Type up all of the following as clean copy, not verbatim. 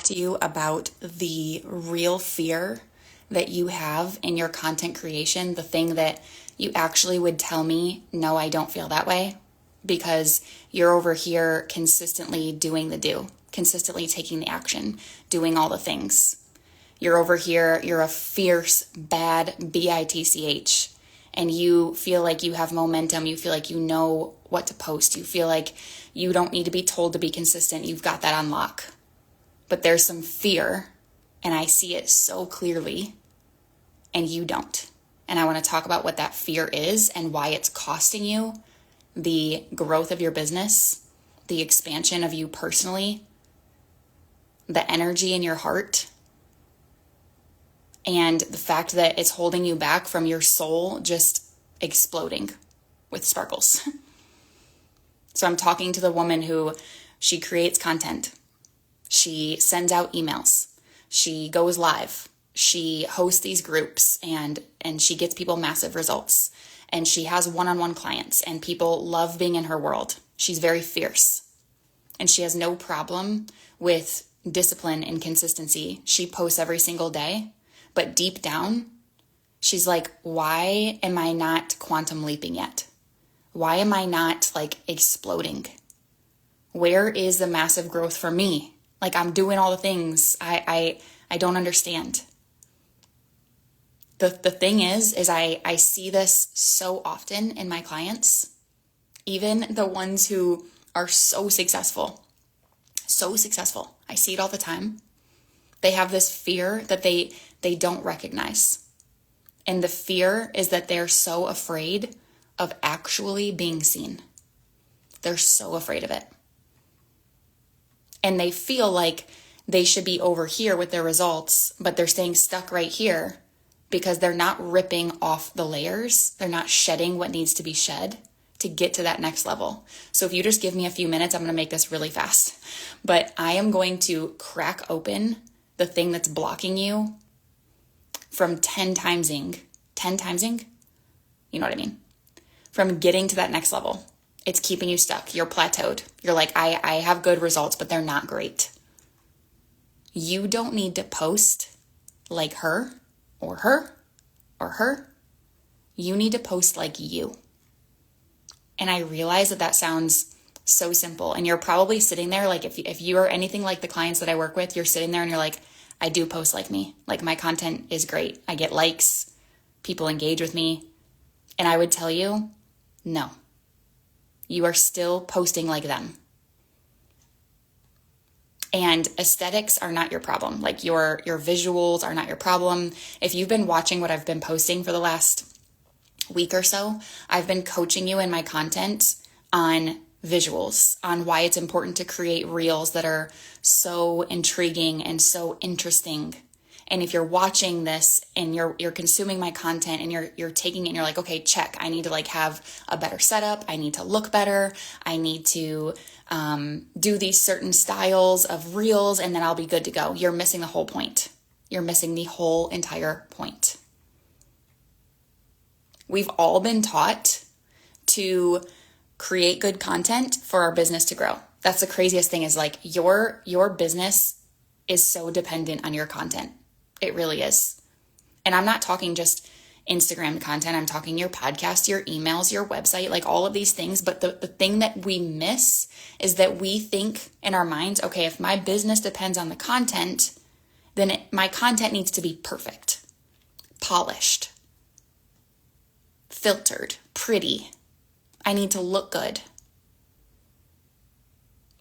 to you about the real fear that you have in your content creation, the thing that you actually would tell me, no, I don't feel that way, because you're over here consistently doing the do, consistently taking the action, doing all the things. You're over here, you're a fierce, bad bitch, and you feel like you have momentum. You feel like you know what to post. You feel like you don't need to be told to be consistent. You've got that on lock. But there's some fear, and I see it so clearly, and you don't. And I want to talk about what that fear is and why it's costing you the growth of your business, the expansion of you personally, the energy in your heart, and the fact that it's holding you back from your soul just exploding with sparkles. So I'm talking to the woman who, she creates content. She sends out emails. She goes live. She hosts these groups and she gets people massive results. And she has one-on-one clients and people love being in her world. She's very fierce. And she has no problem with discipline and consistency. She posts every single day. But deep down, she's like, why am I not quantum leaping yet? Why am I not exploding? Where is the massive growth for me? I'm doing all the things. I don't understand. The thing is I see this so often in my clients, even the ones who are so successful. I see it all the time. They have this fear that they don't recognize. And the fear is that they're so afraid of actually being seen. They're so afraid of it. And they feel like they should be over here with their results, but they're staying stuck right here because they're not ripping off the layers. They're not shedding what needs to be shed to get to that next level. So if you just give me a few minutes, I'm going to make this really fast. But I am going to crack open the thing that's blocking you from 10 timesing, you know what I mean? From getting to that next level. It's keeping you stuck. You're plateaued. You're like, I have good results, but they're not great. You don't need to post like her or her or her. You need to post like you. And I realize that sounds so simple. And you're probably sitting there, if you are anything like the clients that I work with, you're sitting there and you're like, I do post like me. My content is great. I get likes. People engage with me. And I would tell you, no. You are still posting like them. And aesthetics are not your problem. Your visuals are not your problem. If you've been watching what I've been posting for the last week or so, I've been coaching you in my content on visuals, on why it's important to create reels that are so intriguing and so interesting. And if you're watching this and you're consuming my content and you're taking it and you're like, okay, check, I need to have a better setup. I need to look better. I need to do these certain styles of reels and then I'll be good to go. You're missing the whole point. You're missing the whole entire point. We've all been taught to create good content for our business to grow. That's the craziest thing is your business is so dependent on your content. It really is. And I'm not talking just Instagram content. I'm talking your podcast, your emails, your website, all of these things. But the thing that we miss is that we think in our minds, okay, if my business depends on the content, then my content needs to be perfect, polished, filtered, pretty. I need to look good.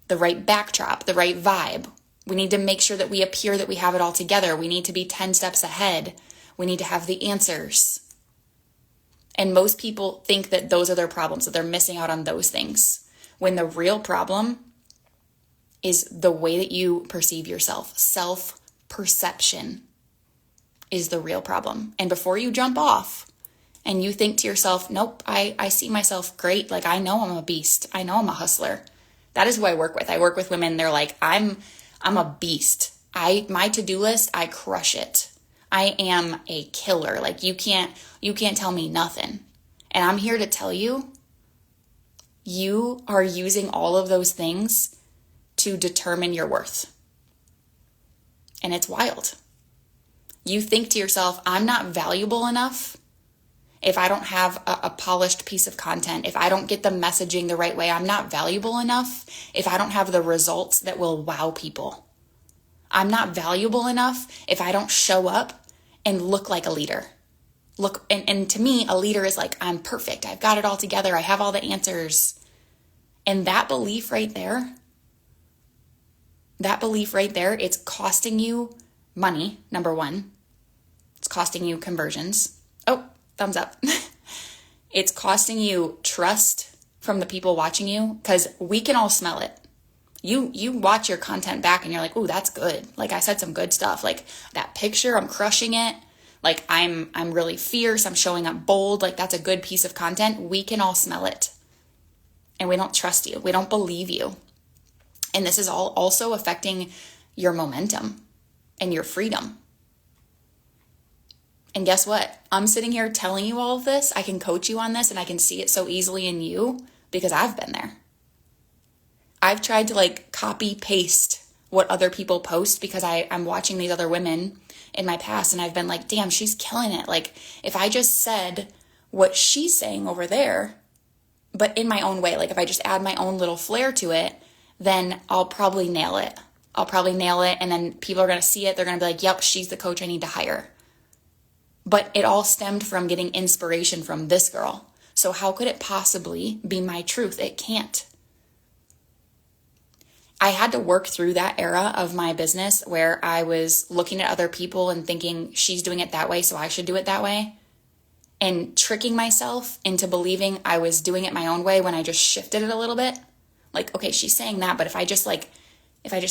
The right backdrop, the right vibe. We need to make sure that we appear that we have it all together. We need to be 10 steps ahead. We need to have the answers. And most people think that those are their problems, that they're missing out on those things. When the real problem is the way that you perceive yourself. Self-perception is the real problem. And before you jump off and you think to yourself, nope, I see myself great. I know I'm a beast. I know I'm a hustler. That is who I work with. I work with women. They're like, I'm a beast. My to-do list, I crush it. I am a killer. You can't tell me nothing. And I'm here to tell you, you are using all of those things to determine your worth. And it's wild. You think to yourself, I'm not valuable enough if I don't have a polished piece of content, if I don't get the messaging the right way. I'm not valuable enough if I don't have the results that will wow people. I'm not valuable enough if I don't show up and look like a leader. And to me, a leader is like, I'm perfect. I've got it all together. I have all the answers. And that belief right there, it's costing you money, number one. It's costing you conversions. Oh, thumbs up. It's costing you trust from the people watching you, because we can all smell it. You watch your content back and you're like, ooh, that's good. Like, I said some good stuff. Like, that picture, I'm crushing it. Like, I'm really fierce. I'm showing up bold. Like, that's a good piece of content. We can all smell it. And we don't trust you. We don't believe you. And this is all also affecting your momentum and your freedom. And guess what? I'm sitting here telling you all of this. I can coach you on this, and I can see it so easily in you because I've been there. I've tried to like copy paste what other people post because I'm watching these other women in my past, and I've been like, damn, she's killing it. Like, if I just said what she's saying over there, but in my own way, like if I just add my own little flair to it, then I'll probably nail it. And then people are going to see it. They're going to be like, yep, she's the coach I need to hire. But it all stemmed from getting inspiration from this girl. So how could it possibly be my truth? It can't. I had to work through that era of my business where I was looking at other people and thinking she's doing it that way, so I should do it that way. And tricking myself into believing I was doing it my own way when I just shifted it a little bit. Like, okay, she's saying that, but if I just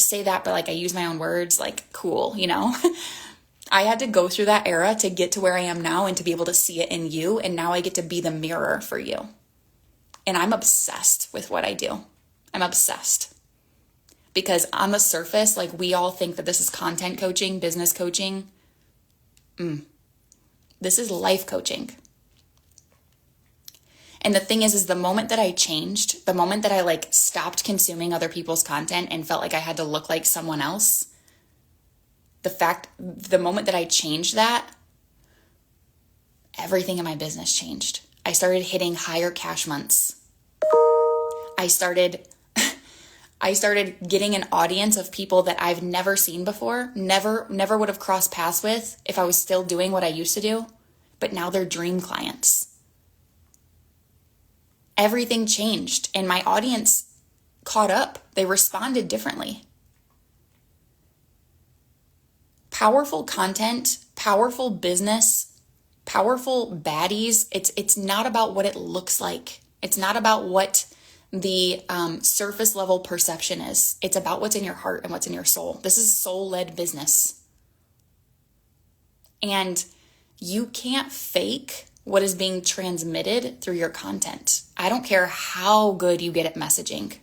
say that, but like I use my own words, like, cool, you know? I had to go through that era to get to where I am now and to be able to see it in you. And now I get to be the mirror for you. And I'm obsessed with what I do. I'm obsessed. Because on the surface, like, we all think that this is content coaching, business coaching. This is life coaching. And the thing is the moment that I changed, the moment that I like stopped consuming other people's content and felt like I had to look like someone else, the moment that I changed that, everything in my business changed. I started hitting higher cash months. I started getting an audience of people that I've never seen before, never would have crossed paths with if I was still doing what I used to do, but now they're dream clients. Everything changed, and my audience caught up. They responded differently. Powerful content, powerful business, powerful baddies. It's not about what it looks like. It's not about what the surface level perception is. It's about what's in your heart and what's in your soul. This is soul-led business. And you can't fake what is being transmitted through your content. I don't care how good you get at messaging.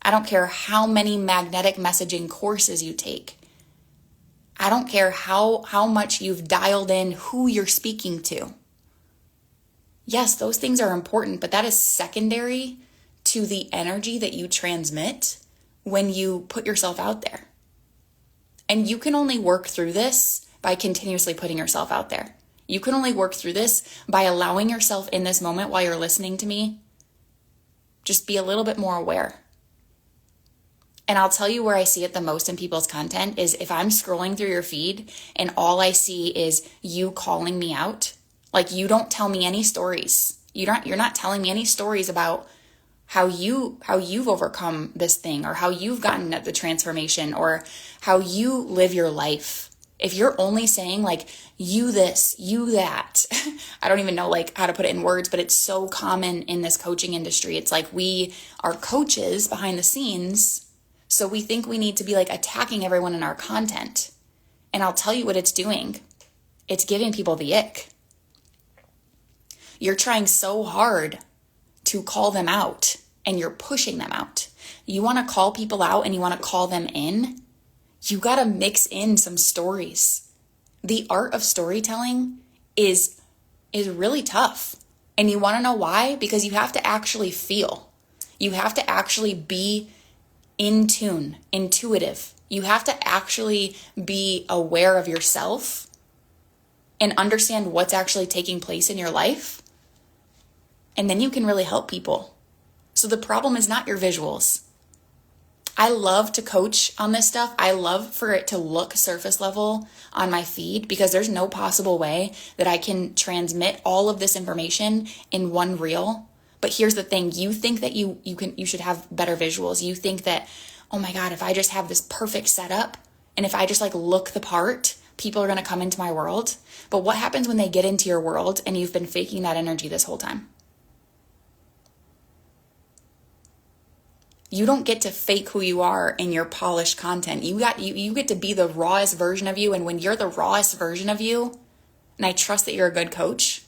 I don't care how many magnetic messaging courses you take. I don't care how much you've dialed in who you're speaking to. Yes, those things are important, but that is secondary to the energy that you transmit when you put yourself out there. And you can only work through this by continuously putting yourself out there. You can only work through this by allowing yourself in this moment while you're listening to me. Just be a little bit more aware. And I'll tell you where I see it the most in people's content is if I'm scrolling through your feed and all I see is you calling me out. Like, you don't tell me any stories. You're not telling me any stories about how you've overcome this thing, or how you've gotten the transformation, or how you live your life. If you're only saying like, you this, you that, I don't even know like how to put it in words, but it's so common in this coaching industry. It's like we are coaches behind the scenes, so we think we need to be like attacking everyone in our content. And I'll tell you what it's doing. It's giving people the ick. You're trying so hard to call them out, and you're pushing them out. You want to call people out and you want to call them in. You got to mix in some stories. The art of storytelling is really tough. And you want to know why? Because you have to actually feel. You have to actually be in tune, intuitive. You have to actually be aware of yourself and understand what's actually taking place in your life. And then you can really help people. So the problem is not your visuals. I love to coach on this stuff. I love for it to look surface level on my feed because there's no possible way that I can transmit all of this information in one reel. But here's the thing, you think that you should have better visuals. You think that, oh my God, if I just have this perfect setup and if I just like look the part, people are going to come into my world. But what happens when they get into your world and you've been faking that energy this whole time? You don't get to fake who you are in your polished content. You get to be the rawest version of you. And when you're the rawest version of you, and I trust that you're a good coach,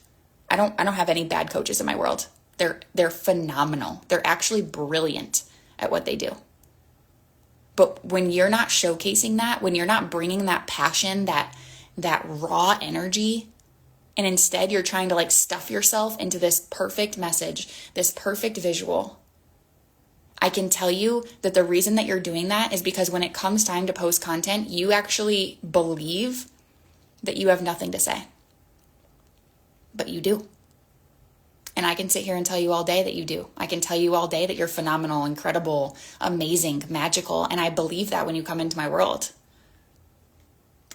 I don't have any bad coaches in my world. They're phenomenal. They're actually brilliant at what they do. But when you're not showcasing that, when you're not bringing that passion, that raw energy, and instead you're trying to like stuff yourself into this perfect message, this perfect visual, I can tell you that the reason that you're doing that is because when it comes time to post content, you actually believe that you have nothing to say. But you do. And I can sit here and tell you all day that you do. I can tell you all day that you're phenomenal, incredible, amazing, magical. And I believe that when you come into my world.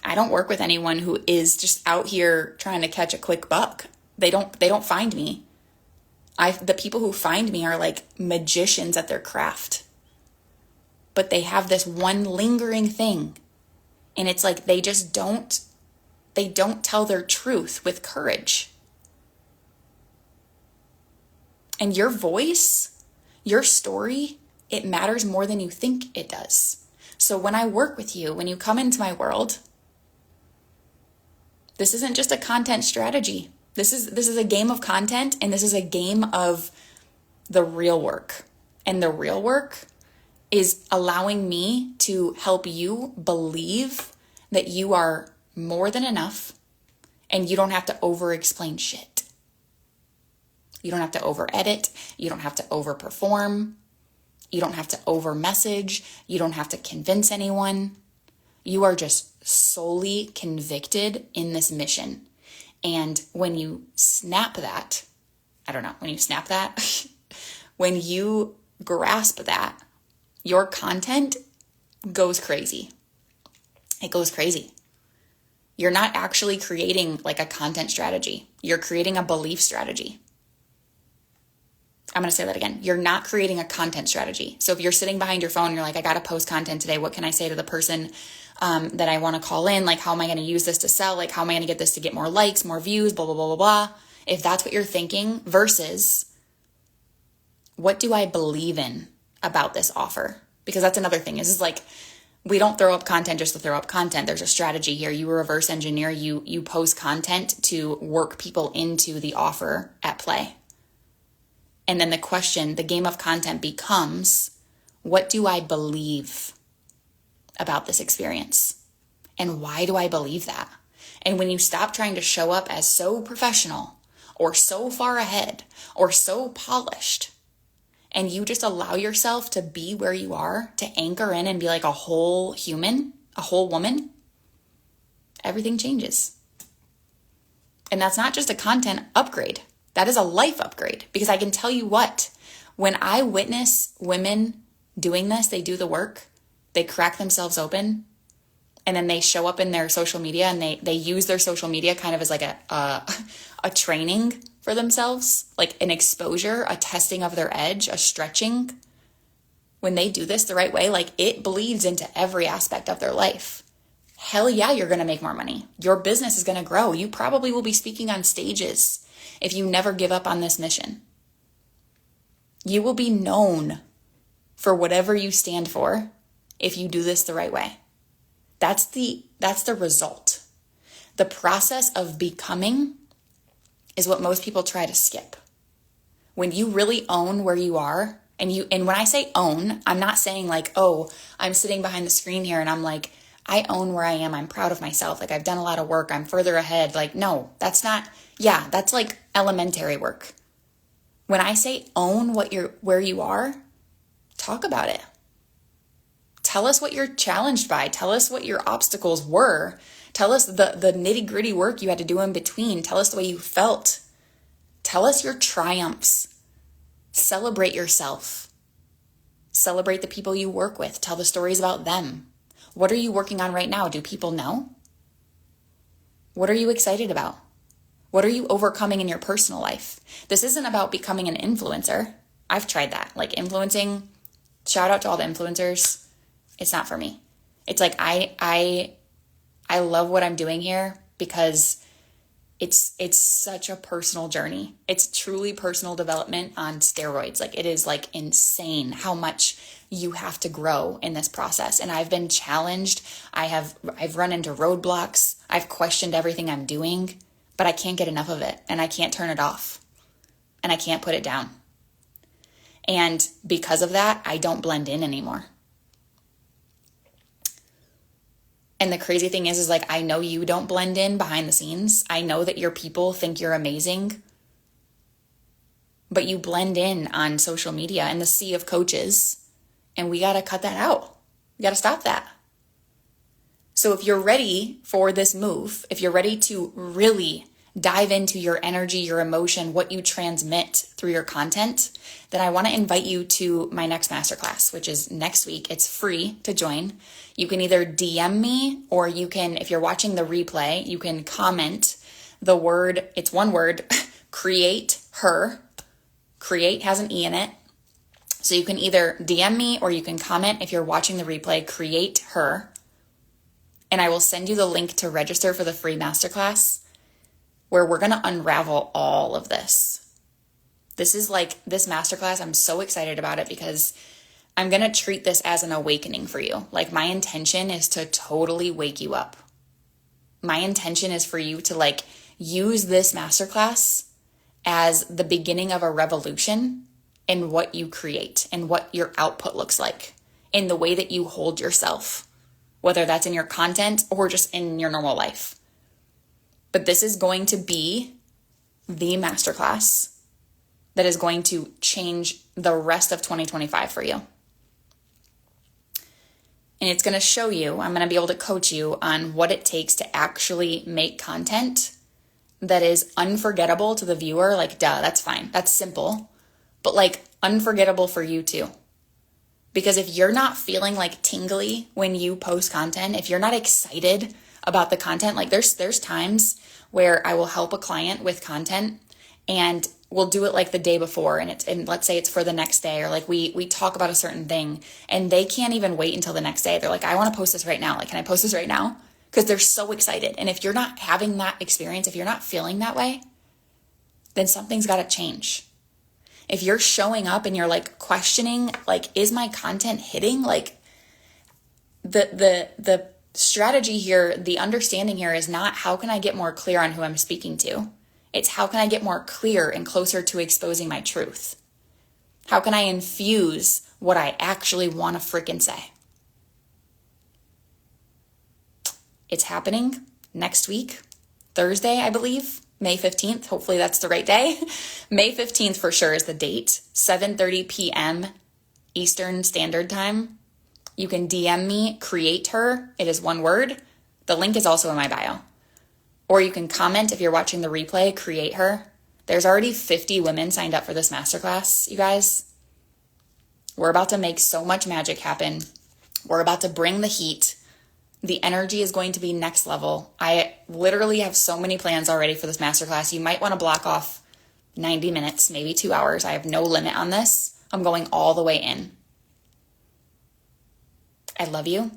I don't work with anyone who is just out here trying to catch a quick buck. They don't find me. The people who find me are like magicians at their craft. But they have this one lingering thing. And it's like they don't tell their truth with courage. And your voice, your story, it matters more than you think it does. So when I work with you, when you come into my world, this isn't just a content strategy. This is a game of content, and this is a game of the real work. And the real work is allowing me to help you believe that you are more than enough and you don't have to over-explain shit. You don't have to over-edit. You don't have to over-perform. You don't have to over-message. You don't have to convince anyone. You are just solely convicted in this mission. And when you snap that, when you grasp that, your content goes crazy. It goes crazy. You're not actually creating like a content strategy. You're creating a belief strategy. I'm going to say that again. You're not creating a content strategy. So if you're sitting behind your phone, you're like, I got to post content today. What can I say to the person that I want to call in? Like, how am I going to use this to sell? Like, how am I going to get this to get more likes, more views, blah, blah, blah, blah, blah. If that's what you're thinking versus what do I believe in about this offer? Because that's another thing is like, we don't throw up content just to throw up content. There's a strategy here. You reverse engineer, you post content to work people into the offer at play. And then the game of content becomes, what do I believe about this experience? And why do I believe that? And when you stop trying to show up as so professional or so far ahead or so polished, and you just allow yourself to be where you are, to anchor in and be like a whole human, a whole woman, everything changes. And that's not just a content upgrade. That is a life upgrade, because I can tell you what, when I witness women doing this, they do the work, they crack themselves open, and then they show up in their social media and they use their social media kind of as like a training for themselves, like an exposure, a testing of their edge, a stretching. When they do this the right way, like it bleeds into every aspect of their life. Hell yeah, you're going to make more money. Your business is going to grow. You probably will be speaking on stages if you never give up on this mission. You will be known for whatever you stand for if you do this the right way. That's the result. The process of becoming is what most people try to skip. When you really own where you are, and when I say own, I'm not saying like, oh, I'm sitting behind the screen here and I'm like, I own where I am. I'm proud of myself. Like I've done a lot of work. I'm further ahead. Like, no, that's not, that's like elementary work. When I say own where you are, talk about it. Tell us what you're challenged by. Tell us what your obstacles were. Tell us the nitty-gritty work you had to do in between. Tell us the way you felt. Tell us your triumphs. Celebrate yourself. Celebrate the people you work with. Tell the stories about them. What are you working on right now? Do people know? What are you excited about? What are you overcoming in your personal life? This isn't about becoming an influencer. I've tried that. Like influencing, shout out to all the influencers. It's not for me. It's like I love what I'm doing here because it's such a personal journey. It's truly personal development on steroids. Like it is like insane how much you have to grow in this process. And I've been challenged. I've run into roadblocks. I've questioned everything I'm doing, but I can't get enough of it and I can't turn it off and I can't put it down. And because of that, I don't blend in anymore. And the crazy thing is like, I know you don't blend in behind the scenes. I know that your people think you're amazing, but you blend in on social media and the sea of coaches. And we got to cut that out. We got to stop that. So if you're ready for this move, if you're ready to really dive into your energy, your emotion, what you transmit through your content, then I want to invite you to my next masterclass, which is next week. It's free to join. You can either DM me or you can, if you're watching the replay, you can comment the word, it's one word, create her. Create has an E in it. So you can either DM me or you can comment if you're watching the replay, create her. And I will send you the link to register for the free masterclass where we're going to unravel all of this. This is like this masterclass. I'm so excited about it because I'm going to treat this as an awakening for you. Like my intention is to totally wake you up. My intention is for you to like use this masterclass as the beginning of a revolution in what you create and what your output looks like in the way that you hold yourself, whether that's in your content or just in your normal life. But this is going to be the masterclass that is going to change the rest of 2025 for you. And it's going to show you, I'm going to be able to coach you on what it takes to actually make content that is unforgettable to the viewer. Like, duh, that's fine. That's simple. But like unforgettable for you too. Because if you're not feeling like tingly when you post content, if you're not excited about the content, like there's times where I will help a client with content and we'll do it like the day before and let's say it's for the next day, or like we talk about a certain thing and they can't even wait until the next day. They're like, I want to post this right now. Like, can I post this right now? Because they're so excited. And if you're not having that experience, if you're not feeling that way, then something's got to change. If you're showing up and you're like questioning, like, is my content hitting? Like the strategy here, the understanding here is not how can I get more clear on who I'm speaking to? It's how can I get more clear and closer to exposing my truth? How can I infuse what I actually want to freaking say? It's happening next week, Thursday, I believe, May 15th. Hopefully that's the right day. May 15th for sure is the date, 7:30 p.m. Eastern Standard Time. You can DM me, create her. It is one word. The link is also in my bio. Or you can comment if you're watching the replay, create her. There's already 50 women signed up for this masterclass, you guys. We're about to make so much magic happen. We're about to bring the heat. The energy is going to be next level. I literally have so many plans already for this masterclass. You might want to block off 90 minutes, maybe 2 hours. I have no limit on this. I'm going all the way in. I love you.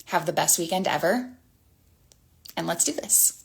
Have the best weekend ever. And let's do this.